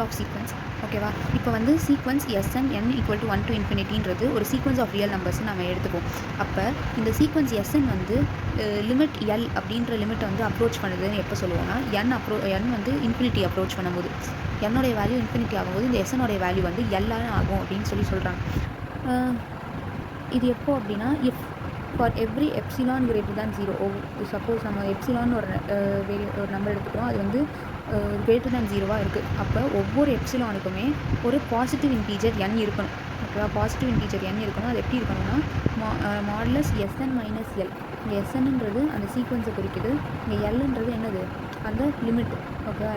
Of sequence. ஓகேவா? இப்போ வந்து sequence SN n equal to 1 to infinity ஒரு சீக்வன்ஸ் ஆஃப் ரியல் நம்பர்ஸ் நம்ம எடுத்துப்போம். அப்போ இந்த சீக்வன்ஸ் எஸ்என் வந்து லிமிட் எல் அப்படின்ற லிமிட்டை வந்து அப்ரோச் பண்ணுதுன்னு எப்போ சொல்லுவோம்னா என் வந்து இன்ஃபினிட்டி அப்ரோச் பண்ணும்போது, என்னோடைய வேல்யூ இன்ஃபினிட்டி ஆகும்போது இந்த எஸ்எனோடைய வேல்யூ வந்து எல்லாரும் ஆகும் அப்படின்னு சொல்கிறாங்க. இது எப்போ அப்படின்னா if for every epsilon greater than 0. Suppose நம்ம எப்சிலான்னு ஒரு நம்பர் எடுத்துக்கிறோம், அது வந்து கிரேட்டர் தேன் 0வாக இருக்குது. அப்போ ஒவ்வொரு எப்சிலானுக்குமே ஒரு பாசிட்டிவ் இன்டீஜர் n இருக்கணும். ஓகேவா? பாசிட்டிவ் இன்டீஜர் n இருக்கணும். அது எப்படி இருக்கணும்னா மாடுலஸ் எஸ்என் மைனஸ் எல். இங்கே எஸ்என்ன்றது அந்த சீக்வன்ஸை குறிக்குது, இங்கே எல்ன்றது என்னது அந்த லிமிட். ஓகே,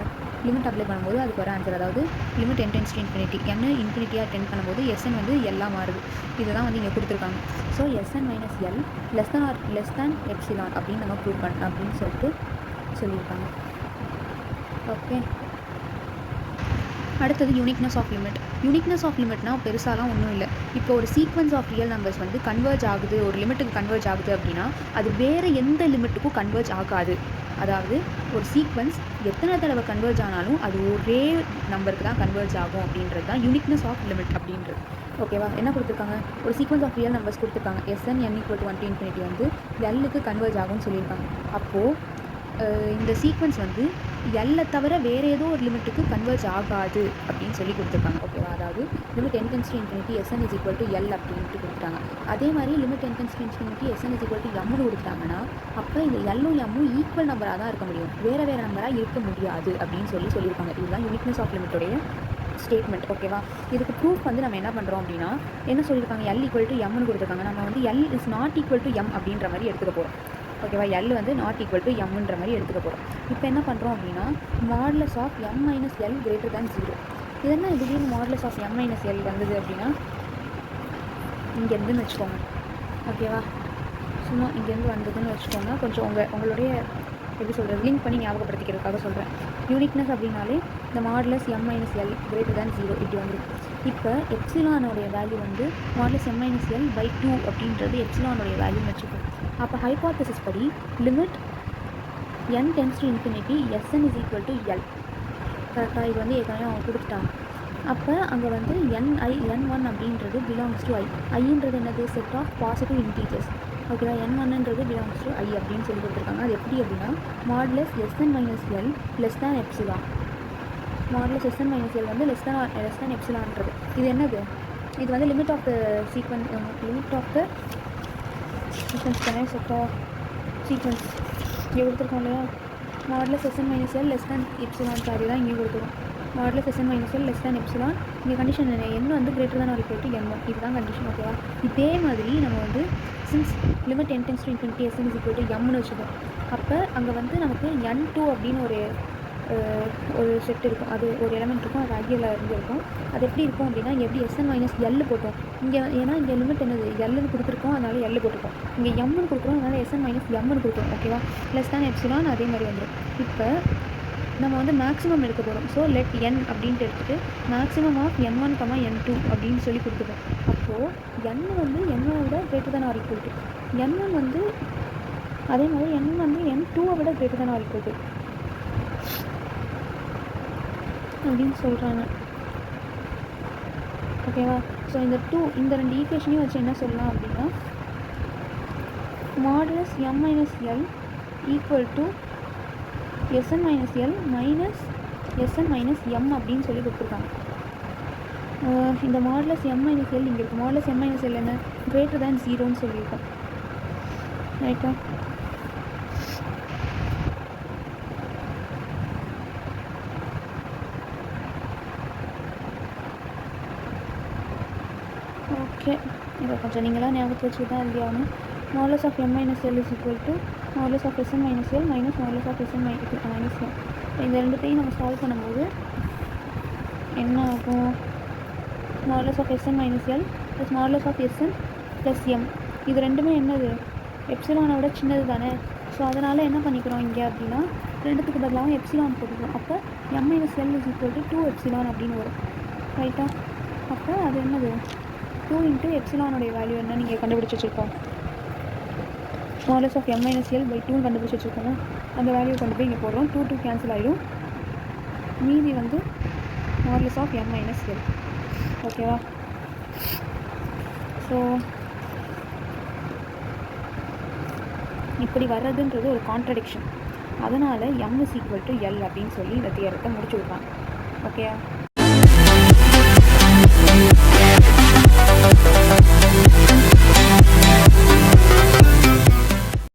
லிமிட் அப்ளை பண்ணும்போது அதுக்கு வர ஆன்சர், அதாவது limit n tends to infinity, n இன்ஃபினிட்டியாக டென் பண்ணும்போது எஸ்என் வந்து எல்லாம் மாறுது. இதுதான் வந்து இங்கே கொடுத்துருக்காங்க. So SN minus L less than epsilon அப்படின்னு நம்ம ப்ரூவ் அப்படின்னு சொல்லியிருக்காங்க. ஓகே, அடுத்தது uniqueness of limit. Uniqueness of லிமிட்னா பெருசாலாம் ஒன்றும் இல்லை. இப்போ ஒரு சீக்வன்ஸ் ஆஃப் ரியல் நம்பர்ஸ் வந்து கன்வர்ஜ் ஆகுது, ஒரு லிமிட்டுக்கு கன்வர்ஜ் ஆகுது அப்படின்னா அது வேறு எந்த லிமிட்டுக்கும் கன்வர்ஜ் ஆகாது. அதாவது ஒரு சீக்வன்ஸ் எத்தனை தடவை கன்வர்ஜ் ஆனாலும் அது ஒரே நம்பருக்கு தான் கன்வர்ஜ் ஆகும் அப்படின்றது தான் யூனிக்னஸ் ஆஃப் லிமிட் அப்படின்றது. ஓகேவா? என்ன கொடுத்துருக்காங்க? ஒரு சீக்வன்ஸ் ஆஃப் ரியல் நம்பர்ஸ் கொடுத்துருக்காங்க. SN n equal to 1 to infinity வந்து எல்லுக்கு கன்வர்ஜ் ஆகும்னு சொல்லியிருக்காங்க. அப்போது இந்த சீக்வன்ஸ் வந்து எல்லை தவிர வேறு ஏதோ ஒரு லிமிட்டுக்கு கன்வர்ஜ் ஆகாது அப்படின்னு சொல்லி கொடுத்துருக்காங்க. ஓகேவா? அதாவது limit n tends to infinity SN is equal to L அப்படின்ட்டு கொடுத்துட்டாங்க. அதே மாதிரி limit n tends to infinity SN is equal to எம்னு கொடுத்தாங்கன்னா அப்போ இந்த எல்லும் எம்மும் ஈக்குவல் நம்பராக தான் இருக்க முடியும், வேறு நம்பராக இருக்க முடியாது அப்படின்னு சொல்லியிருக்காங்க. இதுதான் யூனிக்னஸ் ஆஃப் லிமிட்டோடைய ஸ்டேட்மெண்ட். ஓகேவா? இதுக்கு ப்ரூஃப் வந்து நம்ம என்ன பண்ணுறோம் அப்படின்னா என்ன சொல்லியிருக்காங்க, எல் ஈக்குவல் டு எம்னு கொடுத்துருக்காங்க. நம்ம வந்து L is not equal to M அப்படின்ற மாதிரி எடுத்துக்க போகிறோம். ஓகேவா? எல் வந்து நாட் ஈக்குவல் டு எம்ன்ற மாதிரி எடுத்துக்க போகிறோம். இப்போ என்ன பண்ணுறோம் அப்படின்னா modulus of m minus l greater than 0. இது என்ன திடீர்னு modulus of m minus l வந்தது அப்படின்னா இங்கேருந்துன்னு வச்சுக்கோங்க. ஓகேவா? சும்மா இங்கேருந்து வந்ததுன்னு வச்சுக்கோங்க. கொஞ்சம் உங்களுடைய எப்படி சொல்கிறது லிங்க் பண்ணி ஞாபகப்படுத்திக்கிறதுக்காக சொல்கிறேன். யூனிக்னஸ் அப்படின்னாலே இந்த modulus m minus l greater than 0 இப்படி வந்துருக்கு. இப்போ எப்சிலானோடைய வேல்யூ வந்து modulus m minus l by 2 அப்படின்றது எப்சிலானோடைய வேல்யூன்னு வச்சுக்கோங்க. அப்போ ஹைபோதசிஸ் படி limit n tends to infinity SN is equal to l. கரெக்டாக? இது வந்து ஏற்கனவே அவங்க கொடுத்துட்டாங்க. அப்போ அங்கே வந்து n1 அப்படின்றது பிலாங்ஸ் டு ஐன்றது என்னது செட் ஆஃப் பாசிட்டிவ் இன்டீஜர்ஸ். ஓகேவா? n1ன்றது பிலாங்ஸ் டு ஐ அப்படின்னு சொல்லி கொடுத்துருக்காங்க. அது எப்படி அப்படின்னா modulus s n minus L less than epsilon. Modulus s n minus l வந்து லெஸ் தேன் எப்சிலான்றது இது என்னது? இது வந்து limit of the sequence, limit of the sequence தானே, செட் ஆஃப் சீக்வன்ஸ் இங்கே கொடுத்துருக்கோம் இல்லையா? Modulus s n minus L less than epsilon, sorry தான் இங்கே கொடுத்துருக்கோம். Modulus s n minus L less than epsilon. இங்கே கண்டிஷன் என்ன வந்து greater than or equal to n1, இதுதான் கண்டிஷன். ஓகேவா? இதே மாதிரி நம்ம வந்து since limit n tends to infinity SN is equal to எம்னு வச்சுக்கோம். அப்போ அங்கே வந்து நமக்கு n2 அப்படின்னு ஒரு செட் இருக்கும், அது ஒரு எலமெண்ட் இருக்கும், அது ஐயில் இருந்து இருக்கும். அது எப்படி இருக்கும் அப்படின்னா எப்படி எஸ்என் மைனஸ் எல் போட்டோம் இங்கே, ஏன்னா இங்கே லிமிட் என்னது எல்லுன்னு கொடுத்துருக்கோம், அதனால எல் போட்டுருக்கோம். இங்கே எம்னு கொடுக்குறோம், அதனால் எஸ்என் மைனஸ் எம்னு கொடுக்குறோம். ஓகேவா? லெஸ் தேன் எப்சிலான் அதே மாதிரி வந்துடும். இப்போ நம்ம வந்து மேக்ஸிமம் எடுக்க போகிறோம். ஸோ லெட் n அப்படின்ட்டு எடுத்துகிட்டு மேக்ஸிமம் ஆஃப் n1, n2 அப்படின்னு சொல்லி கொடுத்துருக்கோம். அப்போது n வந்து n1 விட greater than or equal to n1 வந்து அதே மாதிரி n வந்து n2 விட greater than or equal to அப்படின்னு சொல்கிறாங்க. ஓகேவா? ஸோ இந்த ரெண்டு ஈக்குவேஷனையும் வச்சு என்ன சொல்லலாம் அப்படின்னா modulus m minus L equal to SN minus l minus SN minus M அப்படின்னு சொல்லி கொடுத்துருக்காங்க. இந்த மாடுலஸ் எம் மைனஸ் எல் இங்கே இருக்குது. மாடுலஸ் எம் மைனஸ் எல் என்ன கிரேட்டர் தேன் 0ன்னு சொல்லியிருக்கோம். ரைட்டா? ஓகே, இதை கொஞ்சம் நீங்களாம் ஞாபகத்தை வச்சு தான் இல்லையானு. Modulus of m minus l is equal to modulus of s n minus l minus modulus of s n minus m. இந்த ரெண்டுத்தையும் நம்ம சால்வ் பண்ணும்போது என்ன ஆகும்? Modulus of s n minus l plus modulus of s n plus m. இது ரெண்டுமே என்னது எப்சிலானை விட சின்னது தானே. ஸோ அதனால் என்ன பண்ணிக்கிறோம் இங்கே அப்படின்னா ரெண்டுத்துக்கு பதிலாக எப்சிலான் போட்டுக்கிறோம். அப்போ M minus l is equal to 2 epsilon அப்படின்னு வரும். ரைட்டா? அப்போ அது என்னது 2 இன்ட்டு எப்சிலானுடைய வேல்யூ என்ன நீங்கள் கண்டுபிடிச்சி வச்சுருக்கோம். Modulus of m minus l by 2 கண்டுபிடிச்சி வச்சுருக்கோங்க. அந்த வேல்யூ கொண்டு போய் இங்கே போடுறோம். 2 கேன்சல் ஆகிடும். மீதி வந்து modulus of m minus l. ஓகேவா? ஸோ இப்படி வர்றதுன்றது ஒரு கான்ட்ரடிக்ஷன். அதனால் m is equal to l அப்படின்னு சொல்லி இந்த தியரத்தை முடிச்சு விட்றாங்க. ஓகேவா?